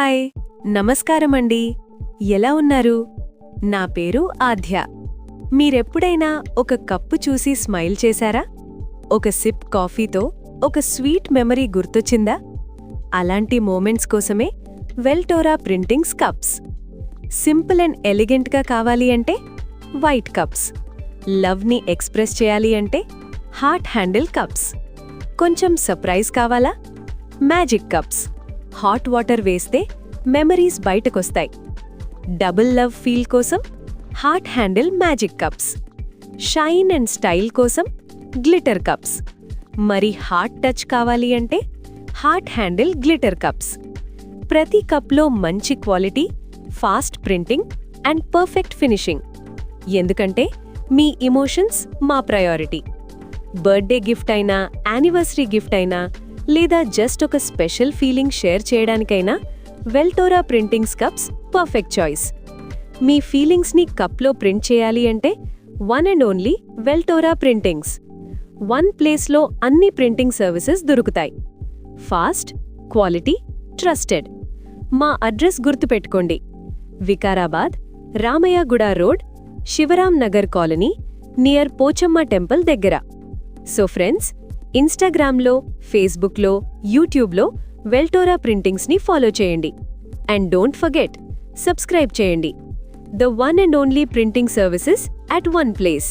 Hi నమస్కారమండి. ఎలా ఉన్నారు? నా పేరు ఆధ్య. మీరెప్పుడైనా ఒక కప్పు చూసి స్మైల్ చేశారా? ఒక సిప్ కాఫీతో ఒక స్వీట్ మెమరీ గుర్తొచ్చిందా? అలాంటి మోమెంట్స్ కోసమే వెల్టోరా ప్రింటింగ్స్ కప్స్. సింపుల్ అండ్ ఎలిగెంట్గా కావాలి అంటే వైట్ కప్స్. లవ్ని ఎక్స్ప్రెస్ చేయాలి అంటే హార్ట్ హ్యాండిల్ కప్స్. కొంచెం సర్ప్రైజ్ కావాలా? Magic cups. హాట్ వాటర్ వేస్తే మెమరీస్ బయటకొస్తాయి. డబుల్ లవ్ ఫీల్ కోసం heart handle magic cups. Shine and style కోసం గ్లిటర్ కప్స్. మరి హార్ట్ టచ్ కావాలి అంటే హార్ట్ హ్యాండిల్ గ్లిటర్ కప్స్. ప్రతి కప్లో మంచి quality, fast printing and perfect finishing. ఎందుకంటే మీ ఇమోషన్స్ మా ప్రయారిటీ. బర్త్డే గిఫ్ట్ అయినా, యానివర్సరీ గిఫ్ట్ అయినా, లేదా జస్ట్ ఒక స్పెషల్ ఫీలింగ్ షేర్ చేయడానికైనా Veltora printings cups perfect choice. మీ ఫీలింగ్స్ని కప్లో ప్రింట్ చేయాలి అంటే one and only Veltora printings. One ప్లేస్లో అన్ని ప్రింటింగ్ సర్వీసెస్ దొరుకుతాయి. Fast, quality, trusted. మా అడ్రస్ గుర్తుపెట్టుకోండి. Vikarabad, Ramayyaguda road, Shivram Nagar colony, near Pochamma temple దగ్గర. సో ఫ్రెండ్స్, ఇన్స్టాగ్రామ్లో, ఫేస్బుక్లో, యూట్యూబ్లో వెల్టోరా ప్రింటింగ్స్ని ఫాలో చేయండి. అండ్ డోంట్ ఫర్గెట్, సబ్స్క్రైబ్ చేయండి. The one and only printing services at one place.